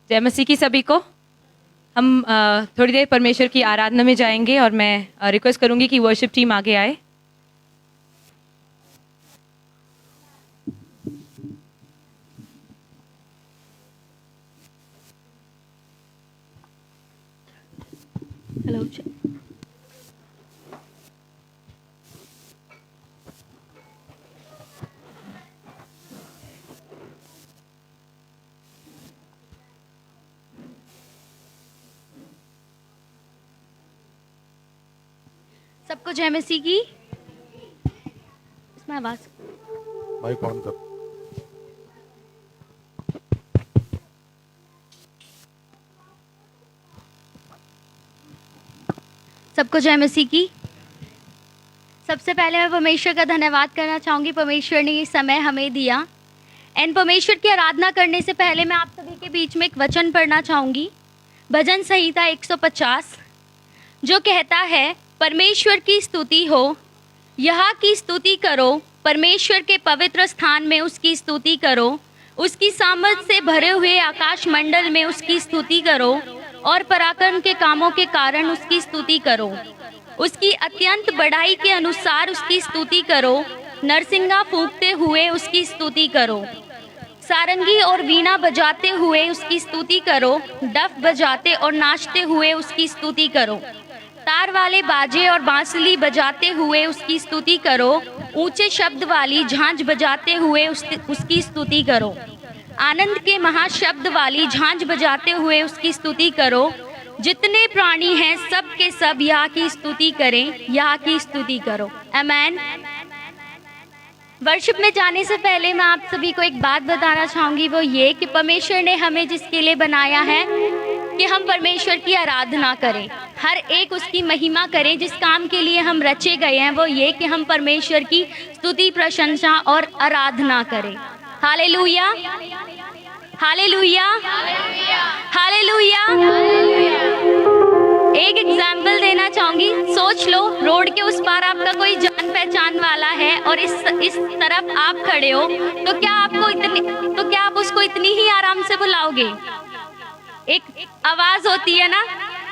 जय मसीह की सभी को। हम थोड़ी देर परमेश्वर की आराधना में जाएंगे और मैं रिक्वेस्ट करूंगी कि वर्शिप टीम आगे आए। हेलो। सबको जय मसीह की। इसमें आवाज माइक ऑन कर। सबको जय मसीह की। सबसे पहले मैं परमेश्वर का धन्यवाद करना चाहूँगी। परमेश्वर ने ये समय हमें दिया। एंड परमेश्वर की आराधना करने से पहले मैं आप सभी के बीच में एक वचन पढ़ना चाहूँगी। भजन संहिता 150 जो कहता है, परमेश्वर की स्तुति हो, यहाँ की स्तुति करो, परमेश्वर के पवित्र स्थान में उसकी स्तुति करो, उसकी सामर्थ से भरे हुए आकाश मंडल में उसकी स्तुति करो और पराक्रम के कामों के कारण उसकी स्तुति करो, उसकी अत्यंत बढ़ाई के अनुसार उसकी स्तुति करो, नरसिंगा फूंकते हुए उसकी स्तुति करो, सारंगी और वीणा बजाते हुए उसकी स्तुति करो, डफ बजाते और नाचते हुए उसकी स्तुति करो, तार वाले बाजे और बांसुरी बजाते हुए उसकी स्तुति करो, ऊंचे शब्द वाली झांझ बजाते हुए उसकी स्तुति करो, आनंद के महाशब्द वाली झांझ बजाते हुए उसकी स्तुति करो। जितने प्राणी हैं सब के सब यहाँ की स्तुति करें, यहाँ की स्तुति करो। आमेन। वर्शिप में जाने से पहले मैं आप सभी को एक बात बताना चाहूँगी, वो ये कि परमेश्वर ने हमें जिसके लिए बनाया है कि हम परमेश्वर की आराधना करें, हर एक उसकी महिमा करें। जिस काम के लिए हम रचे गए हैं वो ये कि हम परमेश्वर की स्तुति, प्रशंसा और आराधना करें। हालेलुया, हालेलुया, हालेलुया। एक एग्जाम्पल देना चाहूंगी। सोच लो, रोड के उस पार आपका कोई जान पहचान वाला है और इस तरफ आप खड़े हो, तो क्या आप उसको इतनी ही आराम से बुलाओगे? एक आवाज होती है ना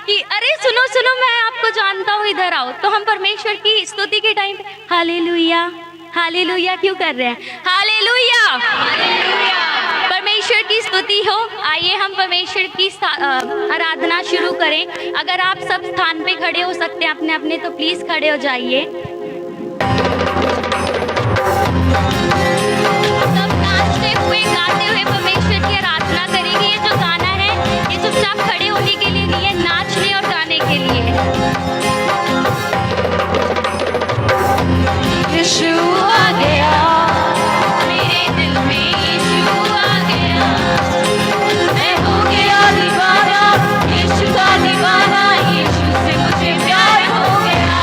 कि अरे सुनो सुनो, मैं आपको जानता हूँ, इधर आओ। तो हम परमेश्वर की स्तुति के टाइम पे हालेलुया हालेलुया क्यों कर रहे हैं? हालेलुया, परमेश्वर की स्तुति हो। आइए हम परमेश्वर की आराधना शुरू करें। अगर आप सब स्थान पे खड़े हो सकते हैं अपने अपने, तो प्लीज खड़े हो जाइए। सब नाचते हुए गाते हुए परमेश्वर की आराधना करेंगे। ये जो गाना है ये चुपचाप खड़े होने के लिए नहीं है, नाचने और गाने के लिए है। यीशु आ गया, मेरे दिल में यीशु आ गया, मैं हो गया दीवाना, यीशु का दीवाना, यीशु से मुझे प्यार हो गया।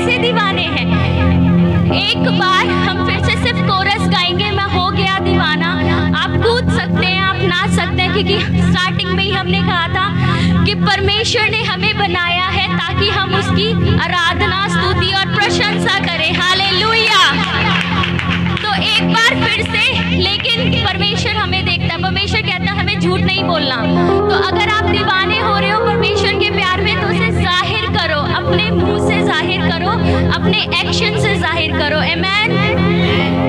ऐसे दीवाने हैं। एक बार हम फिर से सिर्फ कोरस गाएंगे, मैं हो गया दीवाना। आप कूद सकते हैं, आप नाच सकते हैं, क्योंकि स्टार्टिंग में ही हमने कहा था कि परमेश्वर ने हमें बनाया है ताकि हम उसकी आराधना, स्तुति और प्रशंसा करें। हालेलुया। तो एक बार फिर से, लेकिन परमेश्वर हमें देखता है, परमेश्वर कहता है हमें झूठ नहीं बोलना। तो अगर आप दीवाने हो रहे हो परमेश्वर के प्यार में, तो उसे जाहिर करो, अपने मुंह से जाहिर करो, अपने एक्शन से जाहिर करो। आमीन,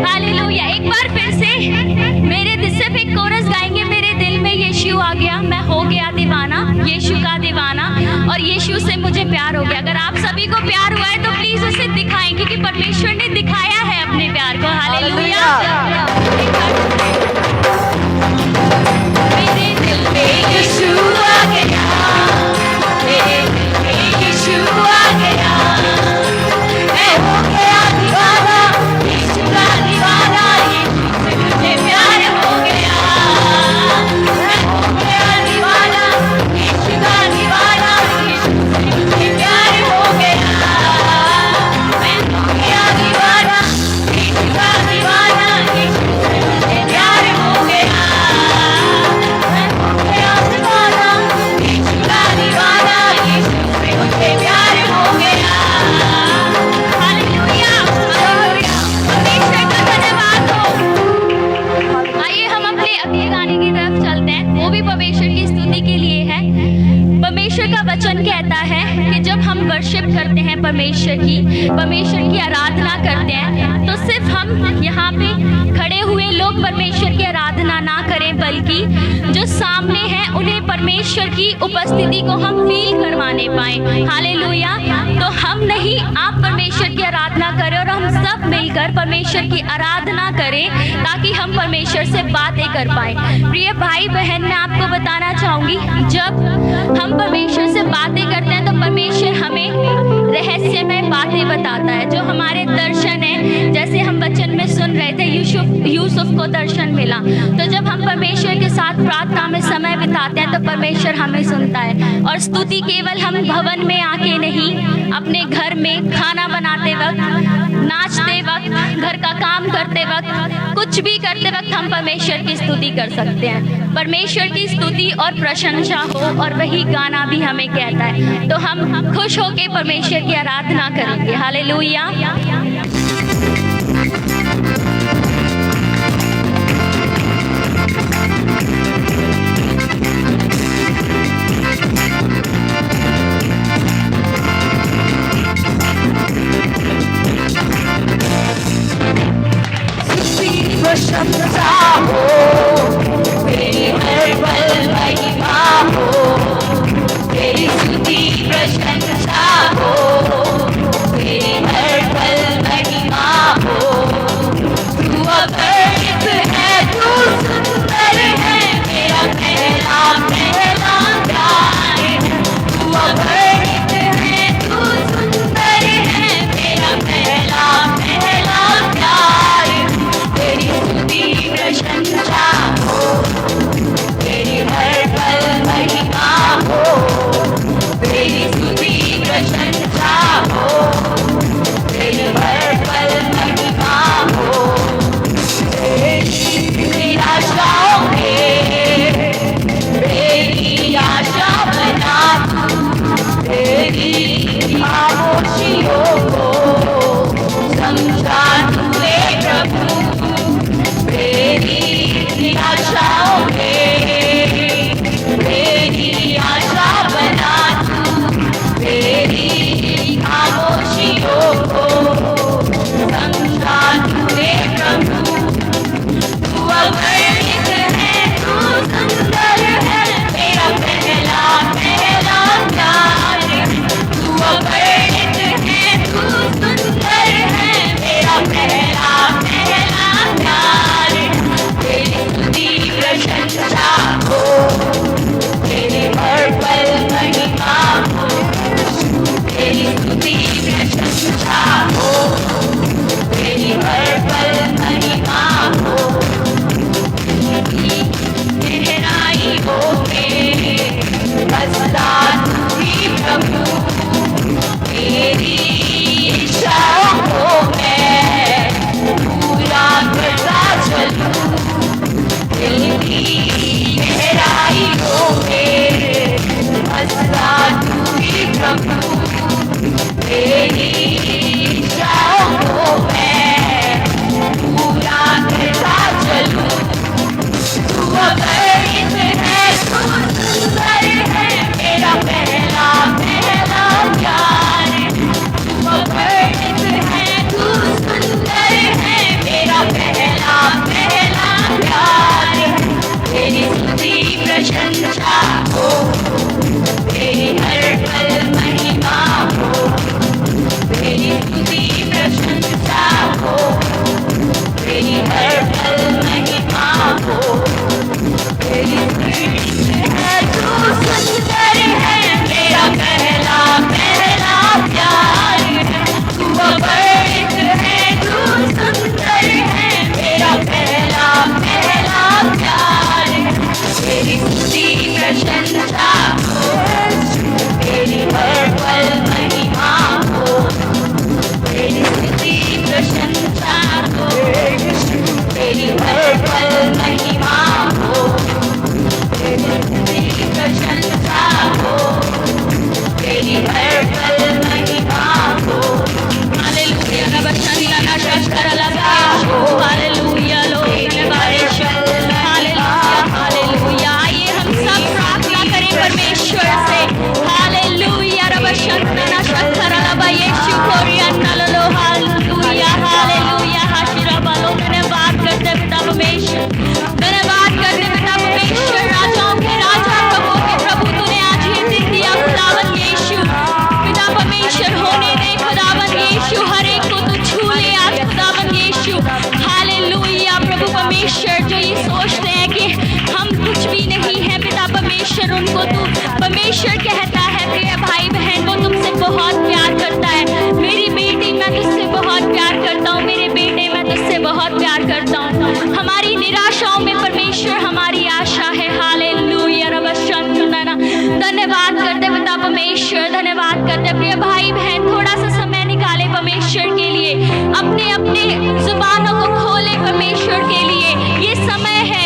हालेलुया। एक बार फिर से मेरे दिल से एक कोरस गाएंगे, मेरे दिल में यीशु आ गया, मैं हो गया दीवाना, यीशु का दीवाना, और यीशु से मुझे प्यार हो गया। अगर आप सभी को प्यार हुआ है तो प्लीज उसे दिखाएं, क्योंकि परमेश्वर ने दिखाया है अपने प्यार को। हालेलुया। मेरे दिल में यीशु आ गया, मेरे दिल में यीशु आ गया, मैं हो गया दीवाना, यीशु का दीवाना, यीशु से मुझे प्यार हो गया। मैं हो गया दीवाना, यीशु का दीवाना, यीशु से मुझे प्यार हो गया। मैं हो गया दीवाना, यीशु का दीवाना, यीशु से मुझे प्यार हो गया। मैं हो गया दीवाना, यीशु का दीवाना, यीशु से मुझे प्यार हो गया। Hallelujah, hallelujah. परमेश्वर का धन्यवाद हो। आइए हम अपने अगले गाने की तरफ चलते हैं, वो भी परमेश्वर की स्तुति के लिए है। परमेश्वर का वचन कहता है कि जब हम वर्शिप करते हैं परमेश्वर की आराधना करते हैं, तो सिर्फ हम यहाँ पे खड़े हुए लोग परमेश्वर की आराधना ना करें, बल्कि जो सामने हैं उन्हें परमेश्वर की उपस्थिति को हम फील करवाने पाए। हालेलुया। तो हम नहीं, आप परमेश्वर की आराधना करें और हम सब मिलकर परमेश्वर की आराधना करें, ताकि हम परमेश्वर से बातें कर पाए। प्रिय भाई बहन, मैं आपको बताना चाहूंगी, जब हम परमेश्वर से बातें करते हैं तो परमेश्वर हमें रहस्यमय बातें बताता है, जो हमारे दर्शन है। जैसे हम वचन में सुन रहे थे, यूसुफ को दर्शन मिला। तो जब हम परमेश्वर के साथ प्रार्थना में समय बिताते हैं तो परमेश्वर हमें सुनता है। और स्तुति केवल हम भवन में आके नहीं, अपने घर में खाना बनाते वक्त, नाचते वक्त, घर का काम करते वक्त, कुछ भी करते वक्त हम परमेश्वर की स्तुति कर सकते हैं। परमेश्वर की स्तुति और प्रशंसा हो, और वही गाना भी हमें कहता है। तो हम खुश होकर परमेश्वर की आराधना करेंगे। हालेलुया। प्रशंसा हो, तेरी हर पल महिमा हो, तेरी स्तुति प्रशंसा हो, तेरी हर पल महिमा हो। तू अगणित है, तू सुंदर है, मेरा पहला पहला प्यार है। तू अगणित है, तू सुंदर है, मेरा पहला पहला प्यार। तेरी स्तुति प्रशंसा हो, तेरी हर पल महिमा हो, तेरी स्तुति तेरी हर पल महिमा हो। हालेलुया रब शन्ना ना शंकर लगा हो। हालेलुया लोग धन्यवाद यीशु। Hallelujah hallelujah. आइए हम सब प्रार्थना करें परमेश्वर से। हालेलुया रब शन्ना ना शंकर लगा यीशु कोरियन लो। हालेलुया हालेलुया हाशिरा बालो। धन्यवाद करते पिता परमेश्वर, धन्यवाद करते पिता परमेश्वर। राजाओं के राजा प्रभु के प्रभु तूने आज ये दिन दिया खुदावन यीशु। पिता परमेश्वर होने दे खुदावन यीशु, हर एक को तू छू ले आज खुदावन यीशु। हालेलुया प्रभु परमेश्वर जो ये सोचते हैं कि हम कुछ भी नहीं है पिता परमेश्वर, उनको तू परमेश्वर कहता है प्रिय भाई बहन वो तुमसे बहुत प्यार करता है। मेरी बेटी मैं तुझसे बहुत प्यार करता हूँ, मेरे बेटे मैं तुझसे बहुत प्यार करता हूँ। हमारी निराशाओं में परमेश्वर हमारी आशा है। हालेलुया रब शन्ना। धन्यवाद करते पिता परमेश्वर, धन्यवाद करते प्रिय भाई बहन। थोड़ा सा समय निकाले परमेश्वर के लिए, अपने अपने जुबानों को खोले परमेश्वर के लिए। ये समय है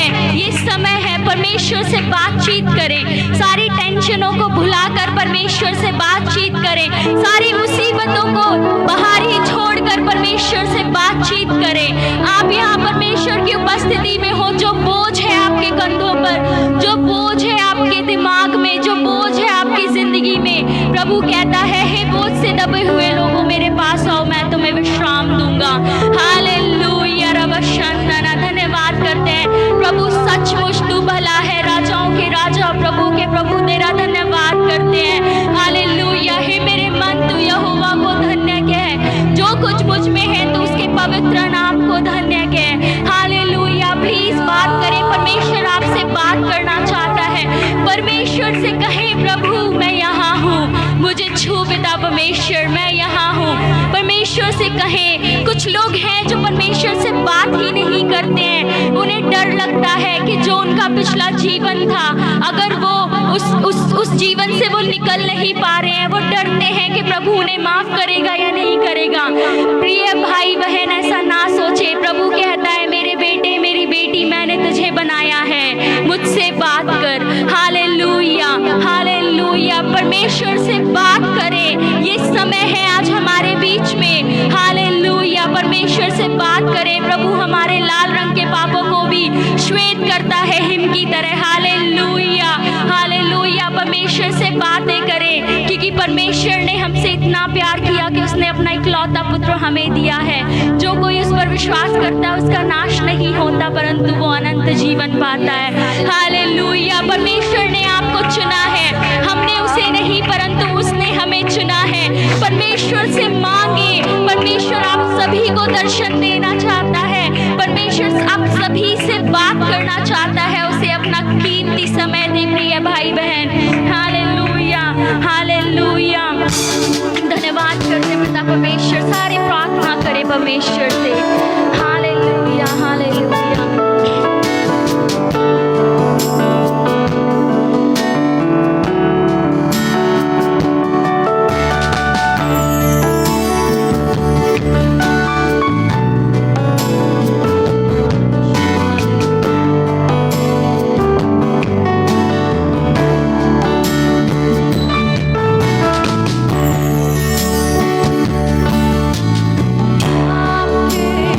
परमेश्वर से बातचीत करें। सारी टेंशनों को भुलाकर परमेश्वर से बातचीत करें। सारी मुसीबतों को बाहर ही छोड़कर परमेश्वर से बातचीत करें। आप यहाँ परमेश्वर की उपस्थिति में हो, जो बोझ है आपके कंधों पर, जो बोझ है आपके दिमाग में, जो बोझ है आपकी जिंदगी में, प्रभु कहता है हे बोझ से दबे हुए लोगों मेरे पास आओ, मैं तुम्हें विश्राम दूंगा। हालेलुया रब शन्ना। धन्यवाद करते हैं प्रभु, सचमुच तू भला है, राजाओं के राजा प्रभु के प्रभु तेरा धन्यवाद करते हैं। हालेलुया। हे मेरे मन तू यहोवा को धन्य कह, जो कुछ मुझ में है तू उसके पवित्र नाम को धन्य कह। हालेलुया। प्लीज बात करें, परमेश्वर आपसे बात करना चाहता है। परमेश्वर से कहें प्रभु मैं यहाँ हूँ, मुझे छू पिता परमेश्वर, मैं यहाँ हूँ। परमेश्वर से कहें। कुछ लोग हैं जो परमेश्वर से बात ही नहीं करते हैं, उन्हें डर लगता है कि जो उनका पिछला जीवन था अगर वो उस जीवन से वो निकल नहीं पा रहे हैं, वो डरते हैं कि प्रभु उन्हें माफ करेगा या नहीं करेगा। प्रिय भाई बहन ऐसा ना सोचे। प्रभु कहता है मेरे बेटे मेरी बेटी मैंने तुझे बनाया है, मुझसे बात कर। Hallelujah hallelujah. परमेश्वर से बात करें, ये समय है आज हमारे बीच में। हालेलुया। परमेश्वर से बात करें। प्रभु हमारे लाल रंग के पापों को भी श्वेत करता है हिम की तरह। Hallelujah hallelujah. परमेश्वर से बातें करें, क्योंकि परमेश्वर ने हमसे इतना प्यार किया कि उसने अपना इकलौता पुत्र हमें दिया है। जो कोई उस पर विश्वास करता है उसका नाश नहीं होता, परंतु वो अनंत जीवन पाता है। हालेलुया। परमेश्वर ने आपको चुना है, हमने उसे नहीं परंतु उसने हमें चुना है। परमेश्वर से मांगे। परमेश्वर आप सभी को दर्शन देना चाहता है। परमेश्वर आप सभी से बात करना चाहता है। उसे अपना कीमती समय दे प्रिय भाई बहन। Hallelujah hallelujah. धन्यवाद करते पिता परमेश्वर। सारे प्रार्थना करें परमेश्वर से। Hallelujah hallelujah. आपके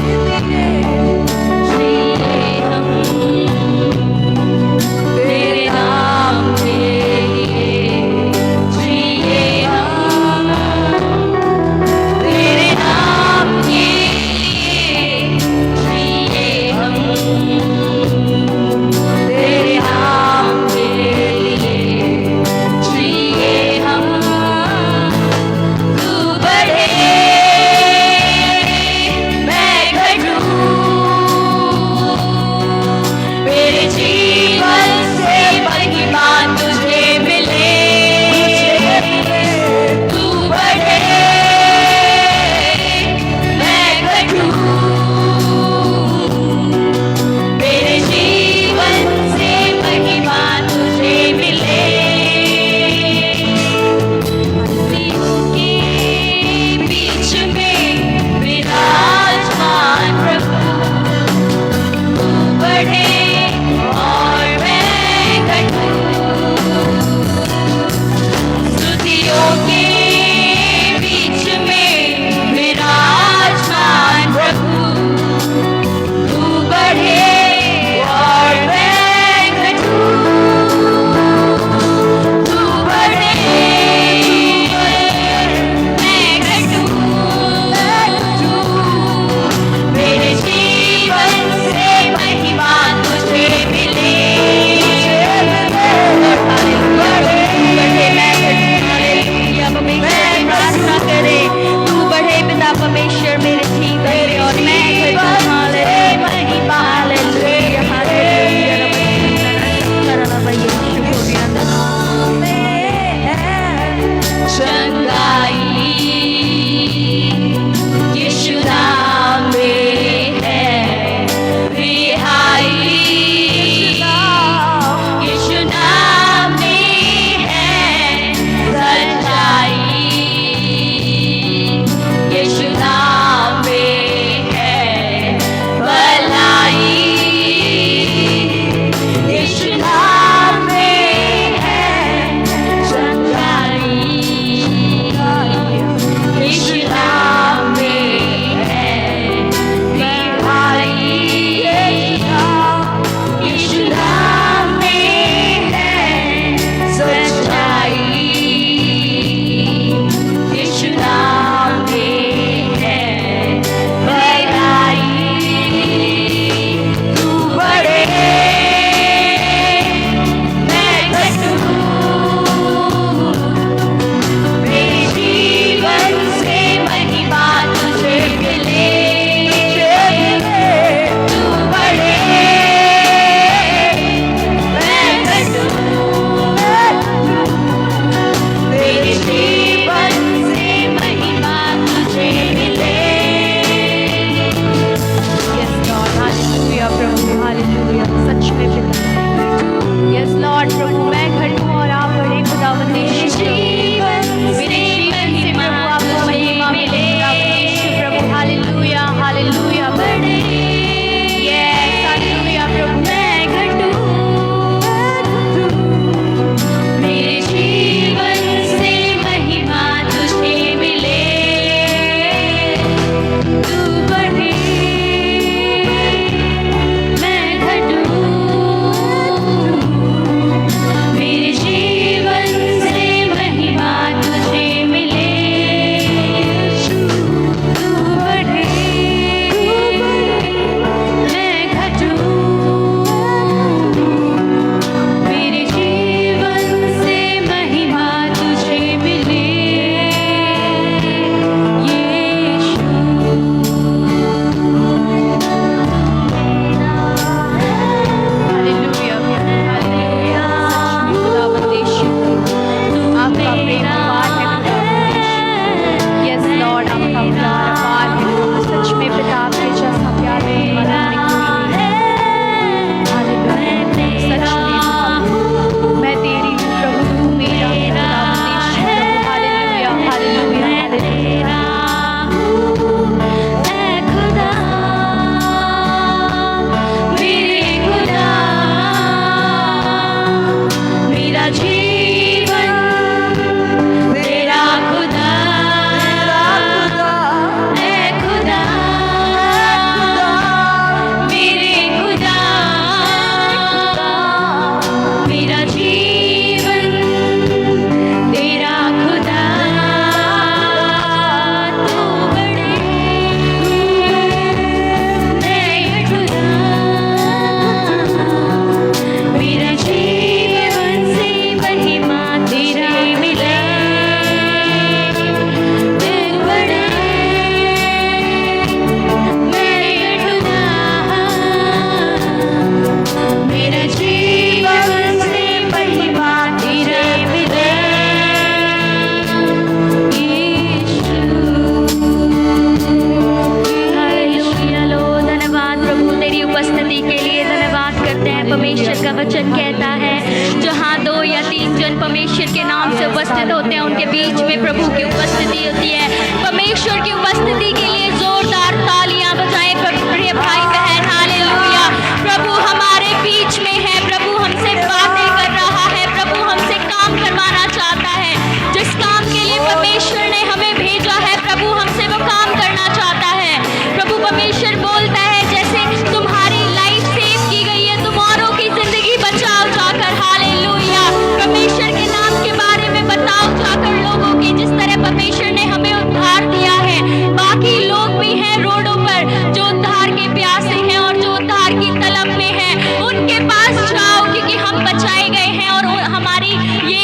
बीच में प्रभु की उपस्थिति होती है। परमेश्वर की उपस्थिति के लिए जोरदार तालियां बजाएं प्रिय भाई बहन। हालेलुया। प्रभु हमारे बीच में है, प्रभु हमसे बातें कर रहा है, प्रभु हमसे काम करवाना चाहता है। जिस काम के लिए परमेश्वर ने हमें भेजा है, प्रभु हमसे वो काम करना चाहता है। प्रभु परमेश्वर बोलता है जैसे तुम्हारी लाइफ सेव की गई है, तुम औरों की जिंदगी बचाओ जाकर। हालेलुया। परमेश्वर के नाम के बारे में बताओ जाकर लोगों की। जिस तरह परमेश्वर ने हमें उद्धार दिया है, बाकी लोग भी हैं रोडों पर जो उद्धार के प्यासे हैं और जो उद्धार की तलब में हैं, उनके पास जाओ क्योंकि हम बचाए गए हैं और हमारी ये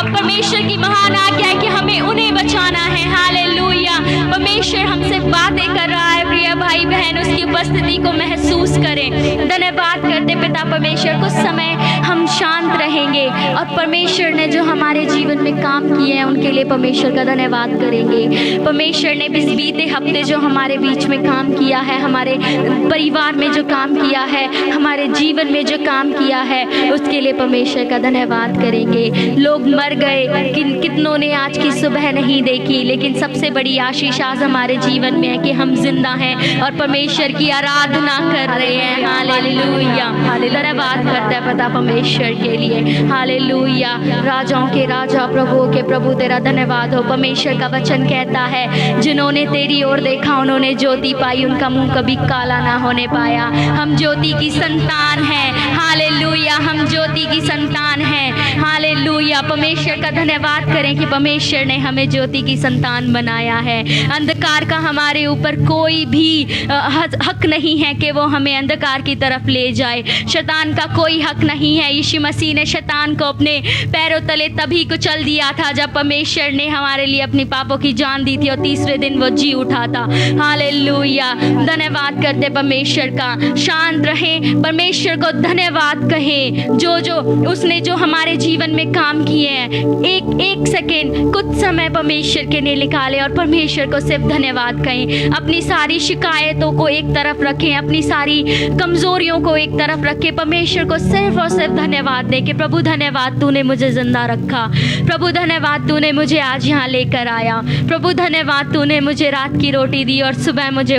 परमेश्वर की महान आज्ञा है कि हमें उन्हें बचाना है। हालेलुया। परमेश्वर हमसे बातें कर रहा है प्रिय भाई बहन, उसकी उपस्थिति को महसूस करें। धन्यवाद करते पिता परमेश्वर। कुछ समय हम शांत रहेंगे और परमेश्वर ने जो हमारे जीवन में काम किए हैं उनके लिए परमेश्वर का धन्यवाद करेंगे। परमेश्वर ने इस बीते हफ्ते जो हमारे बीच में काम किया है, हमारे परिवार में जो काम किया है, हमारे जीवन में जो काम किया है, उसके लिए परमेश्वर का धन्यवाद करेंगे। लोग मर गए, कितनों ने आज की सुबह नहीं देखी, लेकिन सबसे बड़ी आशीष आज हमारे जीवन में है कि हम जिंदा हैं और परमेश्वर की आराधना कर रहे हैं। हालेलुया। धन्यवाद करते हैं पिता परमेश्वर के लिए। हालेलुया। राजाओं के राजा, प्रभुओं के प्रभु, तेरा धन्यवाद हो। परमेश्वर का वचन कहता है जिन्होंने तेरी ओर देखा उन्होंने ज्योति पाई, उनका मुंह कभी काला ना होने पाया। हम ज्योति की संतान हैं। हालेलुया। हम ज्योति की संतान हैं। हालेलुया। परमेश्वर का धन्यवाद करें कि परमेश्वर ने हमें ज्योति की संतान बनाया है। अंधकार का हमारे ऊपर कोई भी हक नहीं है कि वो हमें अंधकार की तरफ ले जाए। शैतान का कोई हक नहीं है। यीशु मसीह ने शैतान को अपने पैरों तले तभी कुचल दिया था जब परमेश्वर ने हमारे लिए अपनी पापों की जान दी थी और तीसरे दिन वो जी उठा था। हालेलुया। धन्यवाद करते परमेश्वर का। शांत रहें, परमेश्वर को धन्यवाद कहें। जो उसने जो हमारे जीवन में काम किए हैं, एक सेकेंड कुछ समय परमेश्वर के लिए निकालें और परमेश्वर को सिर्फ धन्यवाद कहें। अपनी सारी शिकायतों को एक तरफ रखें, अपनी सारी कमजोरियों को एक तरफ रखें। परमेश्वर को सिर्फ और सिर्फ धन्यवाद दें कि प्रभु धन्यवाद तूने मुझे जिंदा रखा। प्रभु धन्यवाद तूने मुझे आज यहाँ लेकर आया। प्रभु धन्यवाद तूने मुझे रात की रोटी दी और सुबह मुझे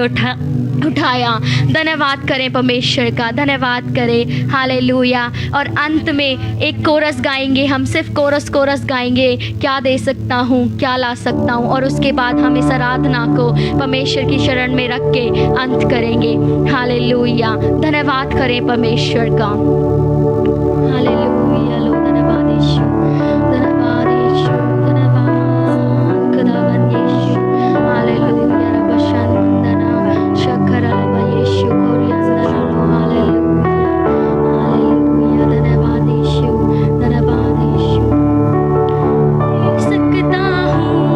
उठाया। धन्यवाद करें परमेश्वर का। धन्यवाद करें। हालेलुया। और अंत में एक कोरस गाएंगे, हम सिर्फ कोरस गाएंगे, क्या दे सकता हूँ, क्या ला सकता हूँ, और उसके बाद हम इस आराधना को परमेश्वर की शरण में रख के अंत करेंगे। हालेलुया। धन्यवाद करें परमेश्वर का। हालेलुया। लो धन्यवाद यीशु, धन्यवाद यीशु, धन्यवाद खुदावन यीशु। हालेलुया। रब शंदना शकर अल्लाह यीशु कोरियंदना लो। हालेलुया। हालेलुया। धन्यवाद यीशु, धन्यवाद यीशु। सकता हूँ,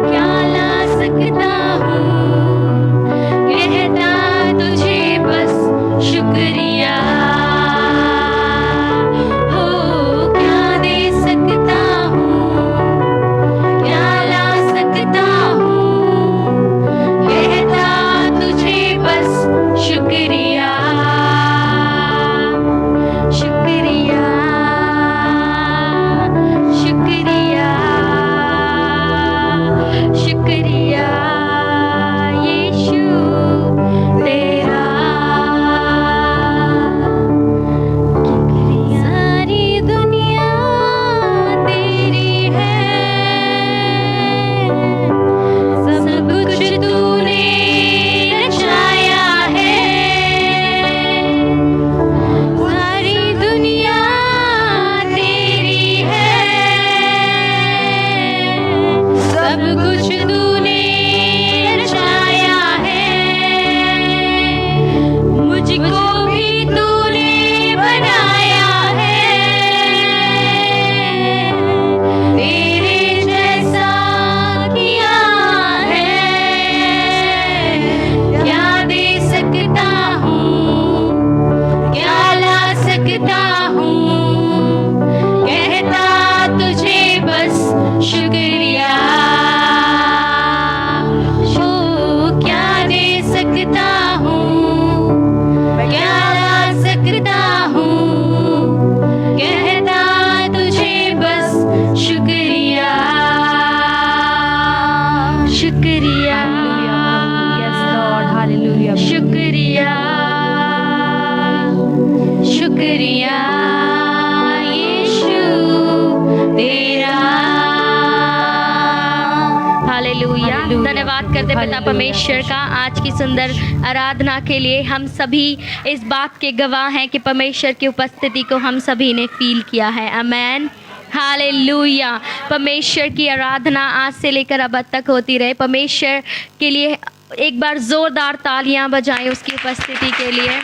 क्या ला सकता हूँ, कहता तुझे बस शुक्रिया। शुक्रिया। हालेलुया। हालेलुया। धन्यवाद करते पिता हालेलुया। परमेश्वर का आज की सुंदर आराधना के लिए। हम सभी इस बात के गवाह हैं कि परमेश्वर की उपस्थिति को हम सभी ने फील किया है। आमेन, हालेलुया। परमेश्वर की आराधना आज से लेकर अब तक होती रहे। परमेश्वर के लिए एक बार जोरदार तालियां बजाएं उसकी उपस्थिति के लिए।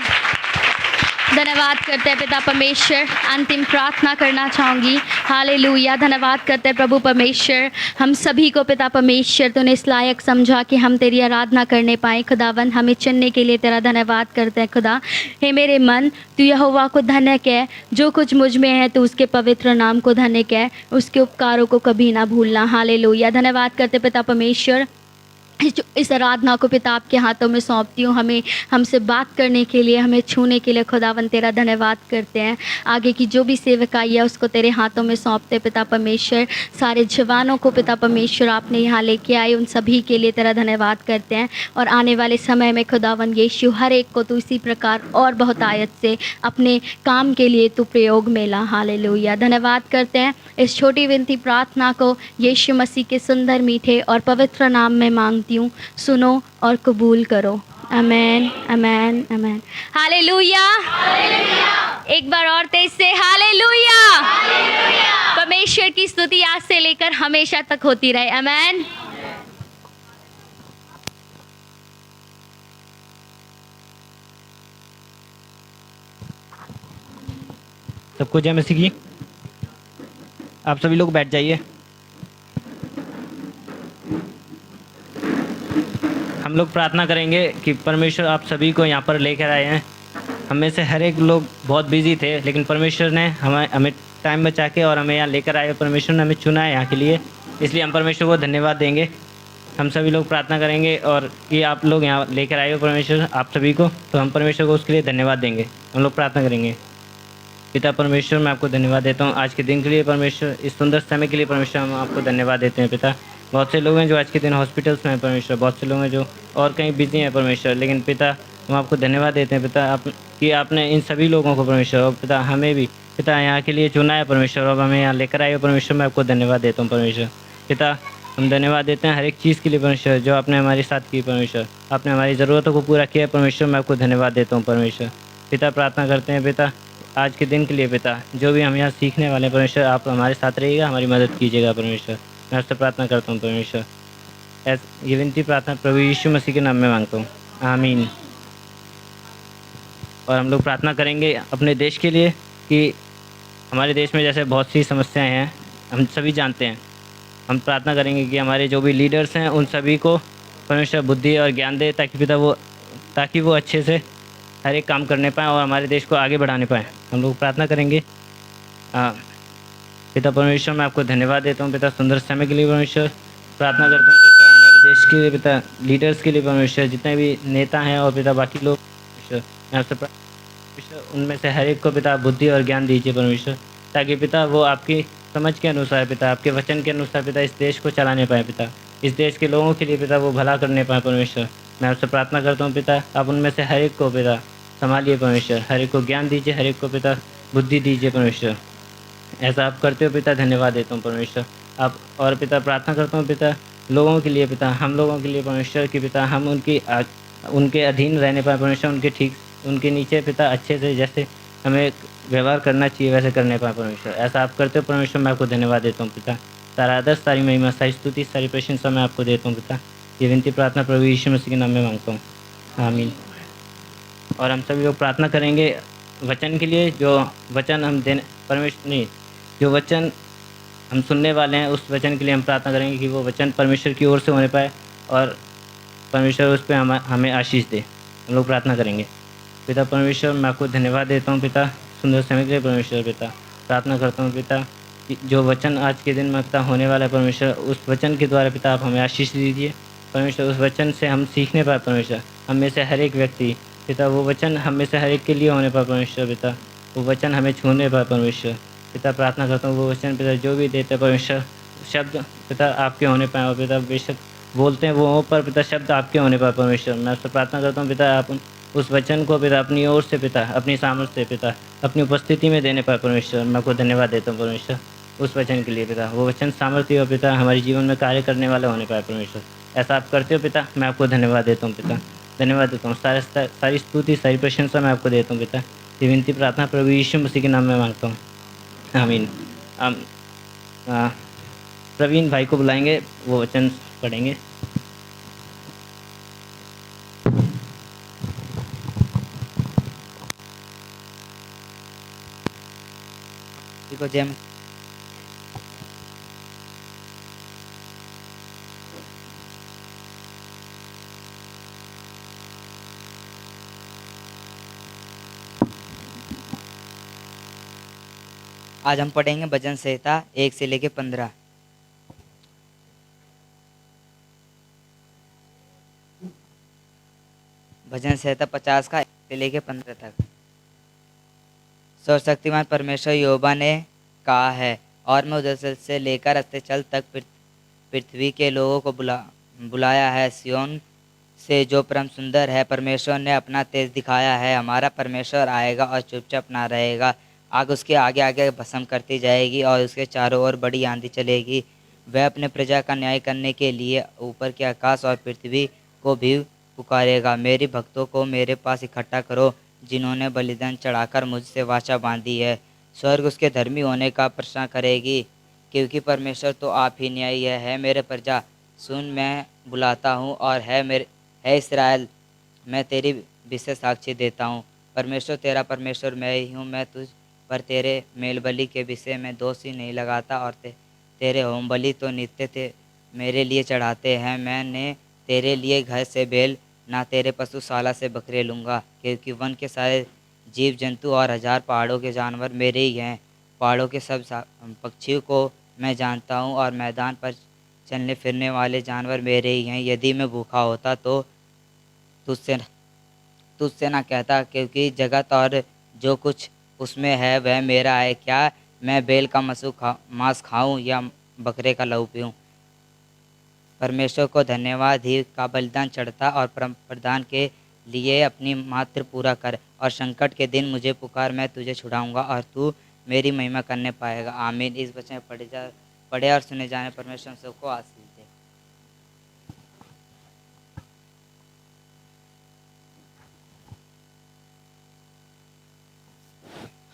धन्यवाद करते हैं पिता परमेश्वर। अंतिम प्रार्थना करना चाहूँगी। हालेलुया। धन्यवाद करते हैं प्रभु परमेश्वर, हम सभी को पिता परमेश्वर तूने इस लायक समझा कि हम तेरी आराधना करने पाए। खुदावन हमें चुनने के लिए तेरा धन्यवाद करते हैं। खुदा हे मेरे मन, तू यहोवा को धन्य कह, जो कुछ मुझ में है तू उसके पवित्र नाम को धन्य कह, उसके उपकारों को कभी ना भूलना। हालेलुया। धन्यवाद करते पिता परमेश्वर, इस आराधना को पिता आपके हाथों में सौंपती हूँ। हमें हमसे बात करने के लिए, हमें छूने के लिए खुदावन तेरा धन्यवाद करते हैं। आगे की जो भी सेवकाई है उसको तेरे हाथों में सौंपते पिता परमेश्वर। सारे जवानों को पिता परमेश्वर आपने यहाँ लेके आए, उन सभी के लिए तेरा धन्यवाद करते हैं। और आने वाले समय में खुदावन यीशु हर एक को तू इसी प्रकार और बहुत आयत से अपने काम के लिए तू प्रयोग में ला। हालेलुया। धन्यवाद करते हैं। इस छोटी विनती प्रार्थना को यीशु मसीह के सुंदर मीठे और पवित्र नाम में मांगती हूँ। सुनो और कबूल करो। आमेन, आमेन, आमेन। हालेलुया। एक बार और तेज से हालेलुया। परमेश्वर की स्तुति आज से लेकर हमेशा तक होती रहे। आमेन। सबको जय मसीह की। आप सभी लोग बैठ जाइए। हम लोग प्रार्थना करेंगे कि परमेश्वर आप सभी को यहाँ पर लेकर आए हैं। हम में से हर एक लोग बहुत बिजी थे, लेकिन परमेश्वर ने हमें टाइम बचा के और हमें यहाँ लेकर आए। परमेश्वर ने हमें चुना है यहाँ के लिए, इसलिए हम परमेश्वर को धन्यवाद देंगे। हम सभी लोग प्रार्थना करेंगे और कि आप लोग यहाँ लेकर आए हो परमेश्वर आप सभी को, तो हम परमेश्वर को उसके लिए धन्यवाद देंगे। हम लोग प्रार्थना करेंगे। पिता परमेश्वर, मैं आपको धन्यवाद देता हूँ आज के दिन के लिए परमेश्वर, इस सुंदर समय के लिए परमेश्वर हम आपको धन्यवाद देते हैं। पिता, बहुत से लोग हैं जो आज के दिन हॉस्पिटल्स में हैं परमेश्वर, बहुत से लोग हैं जो और कहीं बिजी हैं परमेश्वर, लेकिन पिता हम आपको धन्यवाद देते हैं पिता आप कि आपने इन सभी लोगों को परमेश्वर और पिता हमें भी पिता यहाँ के लिए चुना है परमेश्वर और हमें यहाँ लेकर आए हो परमेश्वर। मैं आपको धन्यवाद देता हूँ परमेश्वर। पिता हम धन्यवाद देते हैं हर एक चीज़ के लिए परमेश्वर जो आपने हमारे साथ की परमेश्वर, आपने हमारी ज़रूरतों को पूरा किया परमेश्वर। मैं आपको धन्यवाद देता हूँ परमेश्वर। पिता प्रार्थना करते हैं पिता आज के दिन के लिए पिता, जो भी हम यहाँ सीखने वाले हैं परमेश्वर आप हमारे साथ रहिएगा, हमारी मदद कीजिएगा परमेश्वर। मैं आपसे प्रार्थना करता हूँ परमेश्वर। ये विनती प्रार्थना प्रभु यीशु मसीह के नाम में मांगता हूँ, आमीन। और हम लोग प्रार्थना करेंगे अपने देश के लिए कि हमारे देश में जैसे बहुत सी समस्याएं हैं हम सभी जानते हैं। हम प्रार्थना करेंगे कि हमारे जो भी लीडर्स हैं उन सभी को परमेश्वर बुद्धि और ज्ञान दे ताकि वो अच्छे से हर एक काम करने पाएँ और हमारे देश को आगे बढ़ाने पाएँ। हम लोग प्रार्थना करेंगे। पिता परमेश्वर मैं आपको धन्यवाद देता हूँ पिता सुंदर समय के लिए परमेश्वर। प्रार्थना करते हैं पिता हमारे देश के लिए पिता लीडर्स के लिए परमेश्वर, जितने भी नेता हैं और पिता बाकी लोग परमेश्वर, मैं आपसे परमेश्वर उनमें से हर एक को पिता बुद्धि और ज्ञान दीजिए परमेश्वर, ताकि पिता वो आपकी समझ के अनुसार पिता आपके वचन के अनुसार पिता इस देश को चलाने पाए पिता, इस देश के लोगों के लिए पिता वो भला करने पाए परमेश्वर। मैं आपसे प्रार्थना करता हूँ पिता आप उनमें से हर एक को पिता संभालिए परमेश्वर, हर एक को ज्ञान दीजिए, हर एक को पिता बुद्धि दीजिए परमेश्वर। ऐसा आप करते हो पिता, धन्यवाद देता हूँ परमेश्वर आप। और पिता प्रार्थना करता हूँ पिता लोगों के लिए पिता, हम लोगों के लिए परमेश्वर कि पिता हम उनके अधीन रहने पाए परमेश्वर, उनके नीचे पिता अच्छे से जैसे हमें व्यवहार करना चाहिए वैसे करने पाए परमेश्वर। ऐसा आप करते हो परमेश्वर, मैं आपको धन्यवाद देता हूँ पिता। सारा आदर सारी महिमा सारी स्तुति सारी प्रशंसा मैं आपको देता हूँ पिता। ये विनती प्रार्थना प्रभु यीशु मसीह के नाम में मांगता हूँ, आमीन। और हम सभी लोग प्रार्थना करेंगे वचन के लिए, जो वचन हम देने परमेश्वर नहीं जो वचन हम सुनने वाले हैं उस वचन के लिए हम प्रार्थना करेंगे कि वो वचन परमेश्वर की ओर से होने पाए और परमेश्वर उस पर हमें आशीष दे। हम लोग प्रार्थना करेंगे। पिता परमेश्वर मैं आपको धन्यवाद देता हूँ पिता सुंदर समय के लिए परमेश्वर। पिता प्रार्थना करता हूँ पिता जो वचन आज के दिन में पिता होने वाला है परमेश्वर, उस वचन के द्वारा पिता आप हमें आशीष दीजिए परमेश्वर। उस वचन से हम सीखने पाए परमेश्वर, हम में से हर एक व्यक्ति पिता वो वचन हम में से हर एक के लिए होने पाए परमेश्वर। पिता वो वचन हमें छूने पाए परमेश्वर। पिता प्रार्थना करता हूँ वो वचन पिता जो भी देते परमेश्वर शब्द पिता आपके होने पाए और पिता बेशक बोलते हैं वो पर पिता शब्द आपके होने पाए परमेश्वर। मैं आपसे प्रार्थना करता हूँ पिता आप उस वचन को पिता अपनी ओर से पिता अपनी सामर्थ्य से पिता अपनी उपस्थिति में देने पाए परमेश्वर। मैं आपको धन्यवाद देता हूँ परमेश्वर। उस वचन के लिए पिता। वो वचन सामर्थ्य हो पिता, हमारे जीवन में कार्य करने वाला होने पाए परमेश्वर। ऐसा आप करते हो पिता, मैं आपको धन्यवाद देता हूँ पिता, धन्यवाद देता हूँ। सारी स्तुति सारी प्रशंसा मैं आपको देता हूँ पिता। ये विनती प्रार्थना प्रभु यीशु मसीह के नाम में मांगता हूँ, आमीन। प्रवीण भाई को बुलाएंगे, वो वचन पढ़ेंगे। को जय मसीह। आज हम पढ़ेंगे भजन संहिता 1 से लेके 15। भजन संहिता 50 का 1 से लेके 15 तक। सर्वशक्तिमान परमेश्वर यहोवा ने कहा है, और मैं उधर से लेकर अस्तेचल तक पृथ्वी के लोगों को बुलाया है। सियोन से जो परम सुंदर है, परमेश्वर ने अपना तेज दिखाया है। हमारा परमेश्वर आएगा और चुपचाप ना रहेगा। आग उसके आगे आगे भस्म करती जाएगी और उसके चारों ओर बड़ी आंधी चलेगी। वह अपने प्रजा का न्याय करने के लिए ऊपर के आकाश और पृथ्वी को भी पुकारेगा। मेरे भक्तों को मेरे पास इकट्ठा करो, जिन्होंने बलिदान चढ़ाकर मुझसे वाचा बांधी है। स्वर्ग उसके धर्मी होने का प्रशंसा करेगी, क्योंकि परमेश्वर तो आप ही न्यायी है। मेरे प्रजा सुन, मैं बुलाता हूँ, और है इस्राएल, मैं तेरी विषय साक्षी देता हूँ। परमेश्वर तेरा परमेश्वर मैं ही हूँ। मैं तुझ पर तेरे मेल बलि के विषय में दोषी नहीं लगाता, और तेरे होम बलि तो नित्य मेरे लिए चढ़ाते हैं। मैंने तेरे लिए घर से बैल, ना तेरे पशुशाला से बकरे लूँगा, क्योंकि वन के सारे जीव जंतु और 1000 पहाड़ों के जानवर मेरे ही हैं। पहाड़ों के सब पक्षियों को मैं जानता हूँ, और मैदान पर चलने फिरने वाले जानवर मेरे ही हैं। यदि मैं भूखा होता तो तुझसे ना कहता, क्योंकि जगत और जो कुछ उसमें है वह मेरा है। क्या मैं बैल का मांस खाऊं या बकरे का लहू पीऊं? परमेश्वर को धन्यवाद ही का बलिदान चढ़ता, और प्रदान के लिए अपनी मात्र पूरा कर। और संकट के दिन मुझे पुकार, मैं तुझे छुड़ाऊंगा, और तू मेरी महिमा करने पाएगा। आमीन। इस वचन पढ़े और सुने जाने परमेश्वर सबको आशीष दे।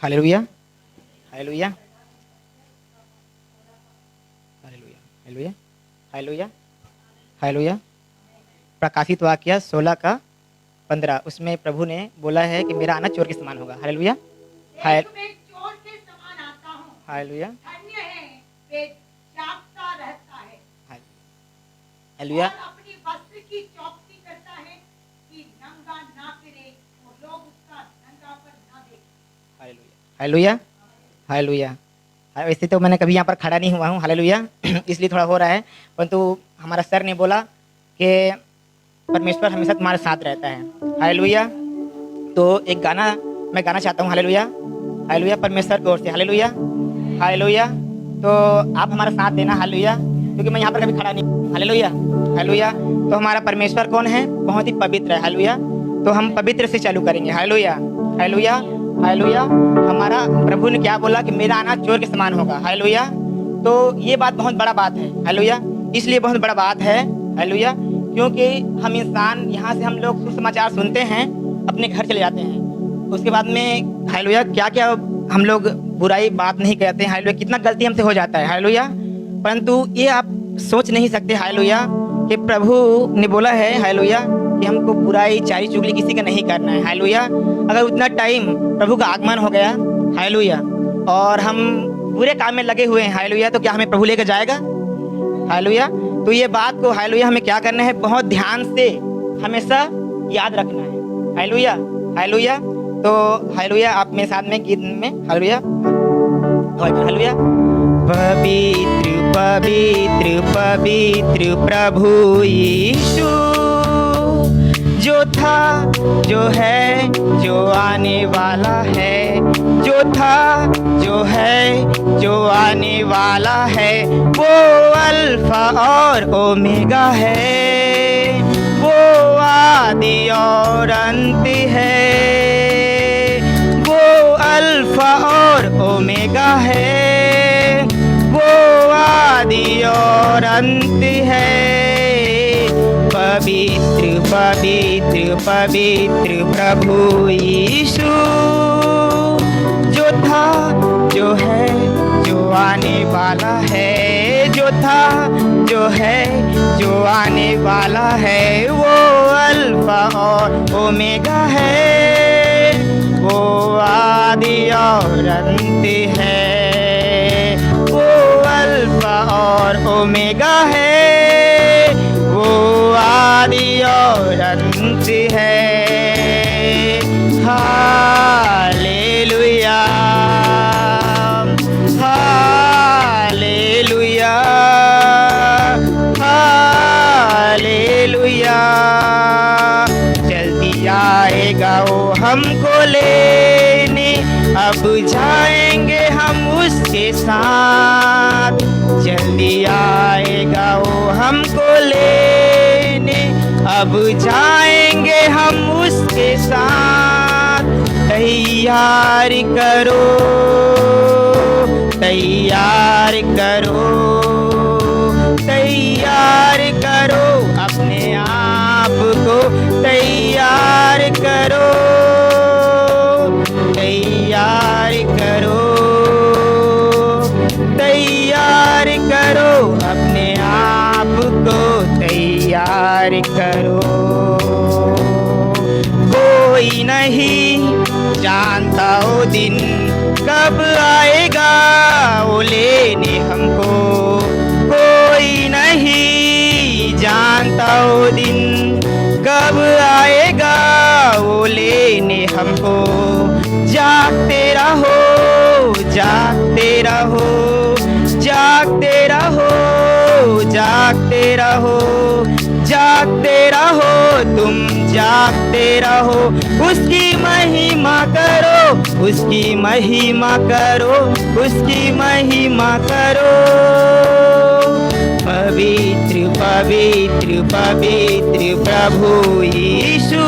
हालेलुया, हालेलुया, हालेलुया, हालेलुया, हालेलुया, हालेलुया। प्रकाशित वाक्य 16 का 15, उसमें प्रभु ने बोला है कि मेरा आना चोर के समान होगा। हालेलुया, हालेलुया, हालेलुया, अपनी वस्त्र की चौकसी करता है कि नंगा ना फिरे और लोग उसका नंगापन ना देखें। Hallelujah, hallelujah. वैसे तो मैंने कभी यहाँ पर खड़ा नहीं हुआ हूँ, हालेलुया, इसलिए थोड़ा हो रहा है, परंतु हमारा सर ने बोला कि परमेश्वर हमेशा तुम्हारे साथ रहता है। हालेलुया। तो एक गाना मैं गाना चाहता हूँ, हालेलुया, हालेलुया, परमेश्वर की ओर से, हालेलुया, हालेलुया। तो आप हमारा साथ देना, हालेलुया, क्योंकि मैं यहाँ पर कभी खड़ा नहीं हूँ। Hallelujah, hallelujah. तो हमारा परमेश्वर कौन है? बहुत ही पवित्र है। हालेलुया। तो हम पवित्र से चालू करेंगे। हालेलुया, हालेलुया, हालेलुया। हमारा प्रभु ने क्या बोला कि मेरा आना चोर के समान होगा। हालेलुया। तो ये बात बहुत बड़ा बात है। हालेलुया। इसलिए बहुत बड़ा बात है, हालेलुया, क्योंकि हम इंसान यहाँ से हम लोग सुसमाचार सुनते हैं, अपने घर चले जाते हैं, उसके बाद में हालेलुया क्या क्या हम लोग बुराई बात नहीं कहते हैं। हालेलुया, कितना गलती हमसे हो जाता है। हालेलुया। परंतु ये आप सोच नहीं सकते, हालेलुया, कि प्रभु ने बोला है, हालेलुया, कि हमको बुराई चारी चुगली किसी का नहीं करना है। हालेलुया। अगर उतना टाइम प्रभु का आगमन हो गया, हालेलुया, और हम बुरे काम में लगे हुए हैं, हालेलुया, तो क्या हमें प्रभु लेकर जाएगा? हालेलुया। तो ये बात को, हालेलुया, हमें क्या करना है? बहुत ध्यान से हमेशा याद रखना है। Hallelujah, hallelujah. तो हालेलुया, आप मेरे साथ में गीत में, हालेलुया, हालेलुया। पवित्र पवित्र पवित्र प्रभु यीशु, जो था, जो है, जो आने वाला है, जो था, जो है, जो आने वाला है, वो अल्फा और ओमेगा है, वो आदि और अंत है, वो अल्फा और ओमेगा है, और अंत है। पवित्र पवित्र पवित्र प्रभु यीशु, जो था जो है जो आने वाला है, जो था जो है जो आने वाला है, वो अल्फा और ओमेगा है, वो आदि और अंत है, वो अल्फा और ओमेगा है, वो आदि और अंत है। हालेलुया हालेलुया हालेलुया। जल्दी आएगा वो हमको लेने, अब जाएंगे हम उसके साथ। जल्दी आएगा वो हमको लेने, अब जाएंगे हम उसके साथ। तैयार करो तैयार करो तैयार करो अपने आप को, तैयार करो तैयार करो तैयार करो अपने आप को, तैयार करो। कोई नहीं जानता वो दिन कब आएगा वो लेने हमको, कोई नहीं जानता वो दिन कब आएगा वो लेने हमको। जागते रहो जागते रहो जागते रहो जागते रहो जागते रहो, तुम जागते रहो। उसकी महिमा करो उसकी महिमा करो उसकी महिमा करो। पवित्र पवित्र पवित्र प्रभु यीशु,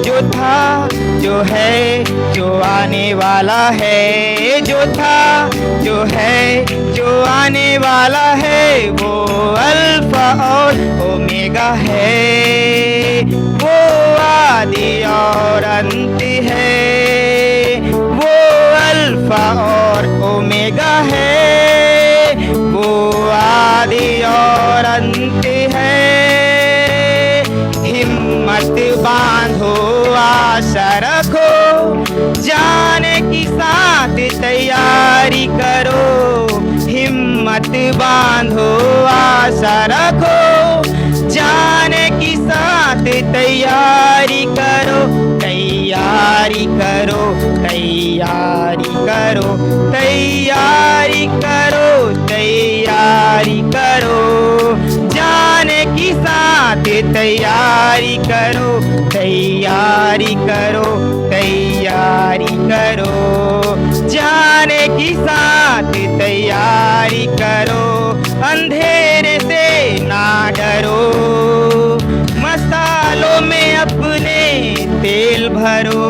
जो था जो है जो आने वाला है, जो था जो है जो आने वाला है, वो अल्फा और ओमेगा है, वो आदि और अंत है, वो अल्फा और ओमेगा है, वो आदि और अंत है। हिम्मत बांधो आशा रखो, जाने की साथ तैयारी करो। हिम्मत बांधो आशा रखो, जाने की साथ तैयारी करो। तैयारी करो तैयारी करो तैयारी करो तैयारी करो, जाने की साथ तैयारी करो। तैयारी करो तैयारी करो, जाने की साथ तैयारी करो। अंधेरे से ना डरो, मसालों में अपने तेल भरो।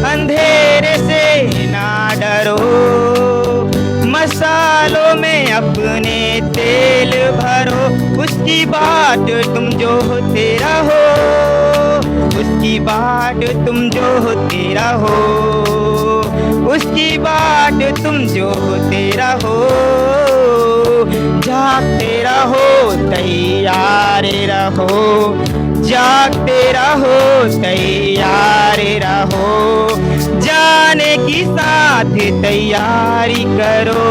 अंधेरे से ना डरो, मसालों में अपने तेल भरो। उसकी बाट तुम जो होते रहो, उसकी बाट तुम जो होते रहो, उसकी बाट तुम जो होते रहो। जागते रहो तैयार रहो, जागते रहो तैयार रहो, जाने की साथ तैयारी करो।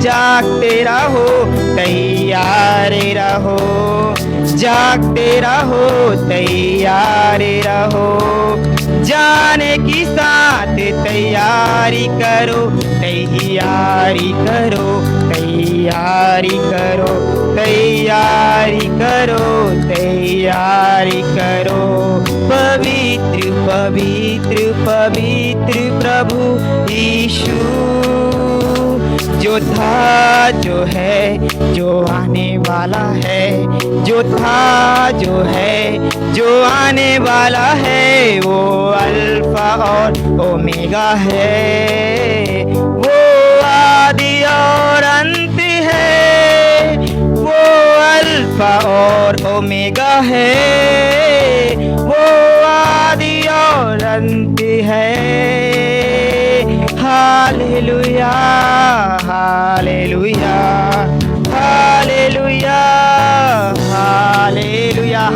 जागते रहो तैयार रहो, जागते रहो तैयार रहो, जाने की साथ तैयारी करो। तैयारी करो तैयारी करो तैयारी करो तैयारी करो। पवित्र पवित्र पवित्र प्रभु यीशु, जो था जो है जो आने वाला है, जो था जो है जो आने वाला है, वो अल्फा और ओमेगा है, वो आदि और अंत है,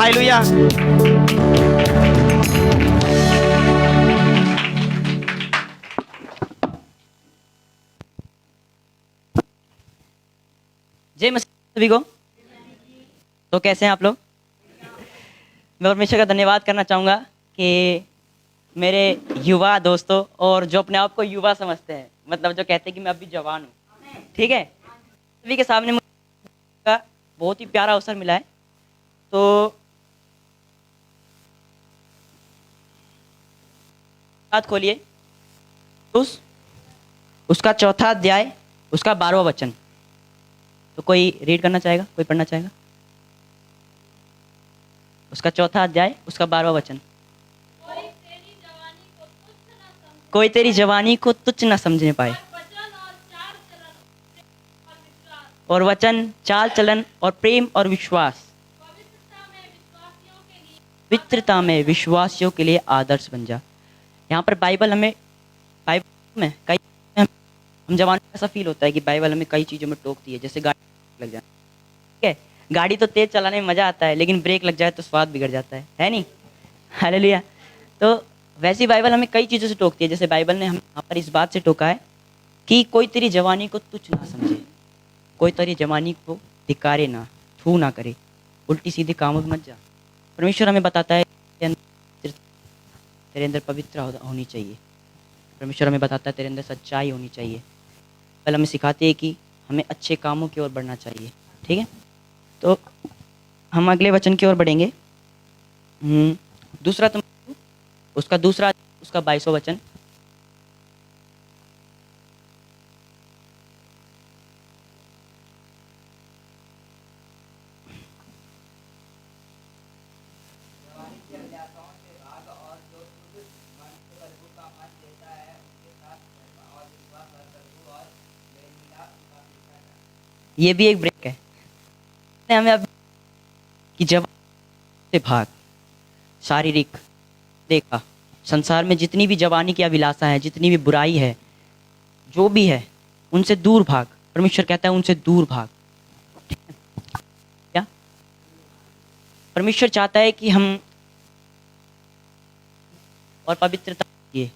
हालेलुया। जय मसीह सभी को। तो कैसे हैं आप लोग? मैं परमेश्वर का धन्यवाद करना चाहूँगा कि मेरे युवा दोस्तों और जो अपने आप को युवा समझते हैं, मतलब जो कहते हैं कि मैं अभी जवान हूँ, ठीक है, सभी के सामने मुझे बहुत ही प्यारा अवसर मिला है। तो बात खोलिए उसका चौथा अध्याय उसका 12वां वचन। तो कोई रीड करना चाहेगा, कोई पढ़ना चाहेगा? उसका चौथा अध्याय उसका 12वां वचन। कोई तेरी जवानी को तुच्छ न समझने पाए, और वचन, चाल चलन और प्रेम और विश्वास, पवित्रता में विश्वासियों के लिए आदर्श बन जा। यहाँ पर बाइबल में कई हम जवानों को ऐसा फील होता है कि बाइबल हमें कई चीज़ों में टोकती है, जैसे गाड़ी लग जाए, ठीक है, गाड़ी तो तेज चलाने में मज़ा आता है, लेकिन ब्रेक लग जाए तो स्वाद बिगड़ जाता है नहीं? हालेलुया। तो वैसी बाइबल हमें कई चीज़ों से टोकती है। जैसे बाइबल ने हम यहाँ पर इस बात से टोका है कि कोई तेरी जवानी को तुच्छ ना समझे, कोई तेरी जवानी को धिक्कारे ना, थू ना करे, उल्टी सीधी कामों में मत जा। परमेश्वर हमें बताता है तेरे अंदर पवित्र होनी चाहिए। परमेश्वर हमें बताता है तेरे अंदर सच्चाई होनी चाहिए। पहले हमें सिखाती है कि हमें अच्छे कामों की ओर बढ़ना चाहिए, ठीक है। तो हम अगले वचन की ओर बढ़ेंगे। दूसरा उसका 22वां वचन। ये भी एक ब्रेक है। हमें अब कि जब से भाग, शारीरिक देखा, संसार में जितनी भी जवानी की अभिलाषा है, जितनी भी बुराई है, जो भी है, उनसे दूर भाग। परमेश्वर कहता है उनसे दूर भाग। ठीक है? क्या परमेश्वर चाहता है कि हम और पवित्रता ये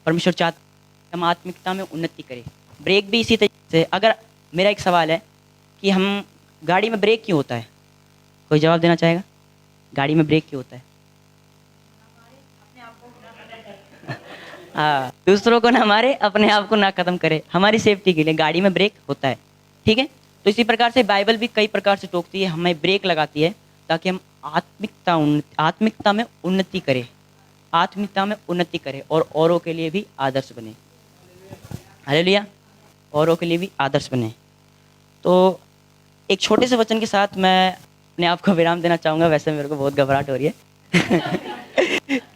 परमेश्वर चाहता है कि हम आत्मिकता में उन्नति करें। ब्रेक भी इसी तरीके से। अगर मेरा एक सवाल है कि हम गाड़ी में ब्रेक क्यों होता है, कोई जवाब देना चाहेगा? गाड़ी में ब्रेक क्यों होता है? हाँ, दूसरों को ना मारे, अपने आप को ना खत्म करे, हमारी सेफ्टी के लिए गाड़ी में ब्रेक होता है, ठीक है। तो इसी प्रकार से बाइबल भी कई प्रकार से टोकती है, हमें ब्रेक लगाती है ताकि हम आत्मिकता में उन्नति करें, आत्मिकता में उन्नति करें और औरों के लिए भी आदर्श बने। हालेलुया। औरों के लिए भी आदर्श बने। तो एक छोटे से वचन के साथ मैं अपने आप को विराम देना चाहूँगा। वैसे मेरे को बहुत घबराहट हो रही है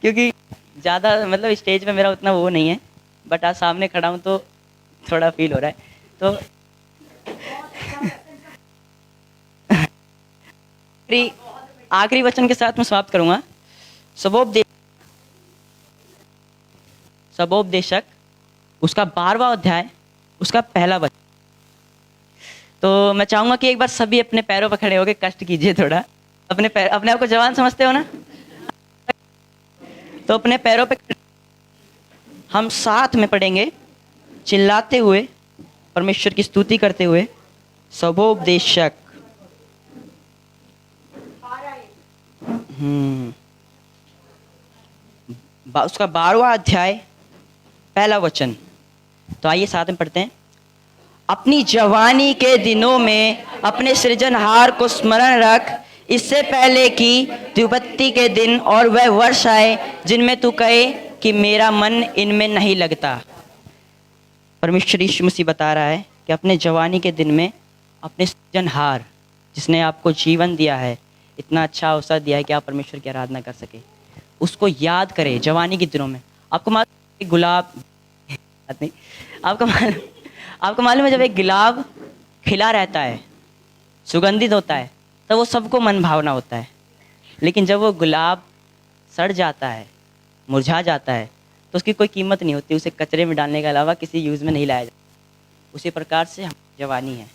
क्योंकि ज़्यादा मतलब स्टेज पे मेरा उतना वो नहीं है, बट आज सामने खड़ा हूँ तो थोड़ा फील हो रहा है। तो आखिरी वचन के साथ मैं समाप्त करूँगा। सबोपदेशक उसका 12वां अध्याय उसका पहला वचन। तो मैं चाहूँगा कि एक बार सभी अपने पैरों पर खड़े होकर कष्ट कीजिए थोड़ा। अपने आप को जवान समझते हो ना, तो अपने पैरों पे हम साथ में पढ़ेंगे, चिल्लाते हुए, परमेश्वर की स्तुति करते हुए। सबोपदेशक उसका 12वां अध्याय पहला वचन। तो आइए साथ में पढ़ते हैं। अपनी जवानी के दिनों में अपने सृजनहार को स्मरण रख, इससे पहले कि विपत्ति के दिन और वह वर्ष आए जिनमें तू कहे कि मेरा मन इनमें नहीं लगता। परमेश्वर यीशु मसीह बता रहा है कि अपने जवानी के दिन में अपने सृजनहार, जिसने आपको जीवन दिया है, इतना अच्छा अवसर दिया है कि आप परमेश्वर की आराधना कर सके, उसको याद करें जवानी के दिनों में। आपको मालूम गुलाब आपको मालूम है जब एक गुलाब खिला रहता है, सुगंधित होता है, तो वो सबको मन भावना होता है। लेकिन जब वो गुलाब सड़ जाता है, मुरझा जाता है, तो उसकी कोई कीमत नहीं होती, उसे कचरे में डालने के अलावा किसी यूज़ में नहीं लाया जाता। उसी प्रकार से हम जवानी है,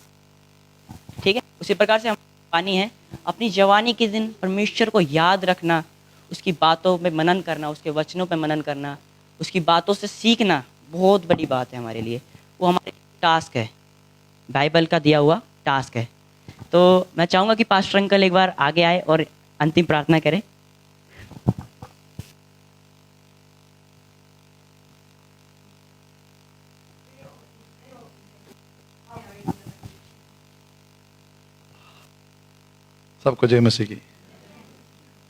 ठीक है। उसी प्रकार से हम पानी है, अपनी जवानी के दिन परमेश्वर को याद रखना, उसकी बातों पे मनन करना, उसके वचनों पे मनन करना, उसकी बातों से सीखना बहुत बड़ी बात है हमारे लिए। वो हमारे टास्क है, बाइबल का दिया हुआ टास्क है। तो मैं चाहूँगा कि पास्टर अंकल एक बार आगे आए और अंतिम प्रार्थना करें। सबको जय मसीह की।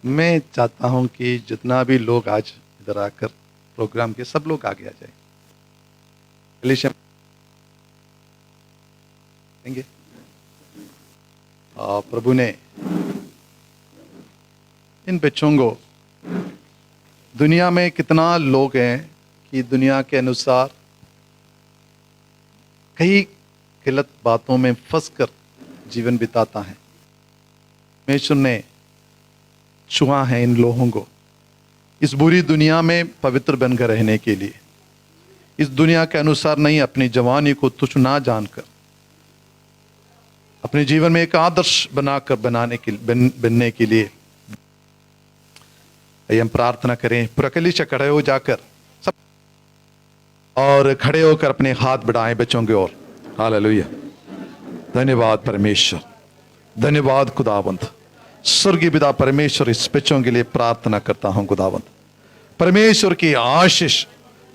मैं चाहता हूं कि जितना भी लोग आज इधर आकर प्रोग्राम के सब लोग आगे आ जाए। प्रभु ने इन बच्चों को, दुनिया में कितना लोग हैं कि दुनिया के अनुसार कई गलत बातों में फंसकर जीवन बिताता है। परमेश्वर ने चुना है इन लोगों को इस बुरी दुनिया में पवित्र बनकर रहने के लिए, इस दुनिया के अनुसार नहीं, अपनी जवानी को तुच्छ ना जानकर अपने जीवन में एक आदर्श बनने के लिए हम प्रार्थना करें। प्रकली से खड़े हो जाकर सब और खड़े होकर अपने हाथ बढ़ाएं बच्चों की ओर। हालेलुया। धन्यवाद परमेश्वर, धन्यवाद खुदावंत। स्वर्गीय पिता परमेश्वर, इस बच्चों के लिए प्रार्थना करता हूं खुदावंत, परमेश्वर की आशीष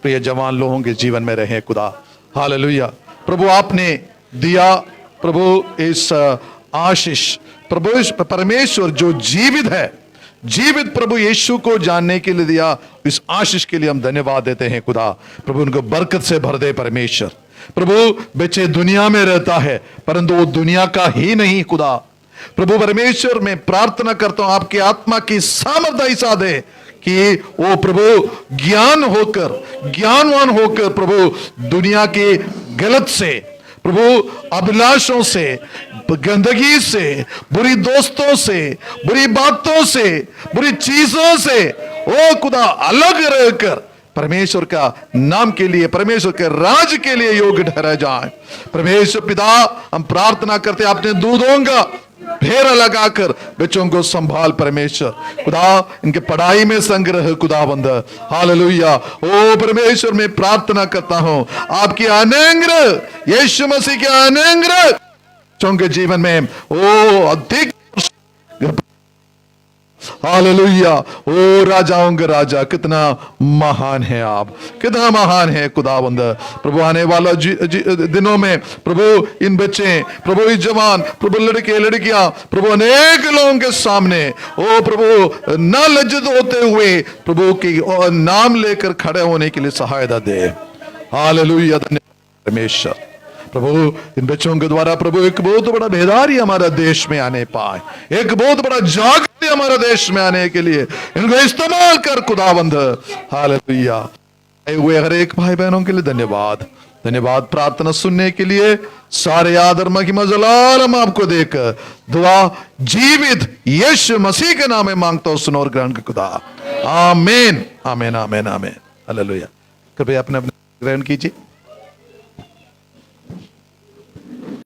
प्रिय जवान लोगों के जीवन में रहे खुदा। हालेलुया। प्रभु आपने दिया प्रभु इस आशीष, प्रभु इस परमेश्वर जो जीवित है, जीवित प्रभु यीशु को जानने के लिए दिया, इस आशीष के लिए हम धन्यवाद देते हैं खुदा। प्रभु उनको बरकत से भर दे परमेश्वर। प्रभु बच्चे दुनिया में रहता है परंतु वो दुनिया का ही नहीं खुदा। प्रभु परमेश्वर मैं प्रार्थना करता हूं आपकी आत्मा की सामर्थ्य ऐसा दे कि वो प्रभु ज्ञानवान होकर प्रभु दुनिया के गलत से, प्रभु अभिलाषों से, गंदगी से, बुरी दोस्तों से, बुरी बातों से, बुरी चीजों से ओ खुदा अलग रहकर परमेश्वर का नाम के लिए, परमेश्वर के राज के लिए योग्य ठहरा जाए। परमेश्वर पिता हम प्रार्थना करते आपने दूधों का फेरा लगाकर बच्चों को संभाल परमेश्वर खुदा, इनके पढ़ाई में संग्रह खुदाबंद। हालेलुया। ओ परमेश्वर मैं प्रार्थना करता हूं आपकी अनुग्रह, यीशु मसीह के अनुग्रह बच्चों के जीवन में ओ अधिक। हालेलुया। ओ राजाओं के राजा, कितना महान है आप, कितना महान है खुदावंद। प्रभु आने वाला दिनों में प्रभु इन बच्चे, प्रभु इस जवान, प्रभु लड़के लड़कियां, प्रभु अनेक लोगों के सामने ओ प्रभु न लज्जित होते हुए प्रभु की नाम लेकर खड़े होने के लिए सहायता दे। हालेलुया। धन्यवाद परमेश्वर। प्रभु इन बच्चों के द्वारा प्रभु एक बहुत बड़ा बेदारी हमारा देश में आने पाए, एक बहुत बड़ा जागृति हमारा देश में आने के लिए इनको इस्तेमाल कर खुदाबंद। हालेलुया। आए हुए हर एक भाई बहनों के लिए धन्यवाद, धन्यवाद। प्रार्थना सुनने के लिए सारे आदर महिमा जलाल हम आपको देकर दुआ जीवित यीशु मसीह के नाम में मांगता हूं, सुनो और ग्रहण कर खुदा। आमीन आमीन आमीन आमीन। हालेलुया। कृपया अपने ग्रहण कीजिए।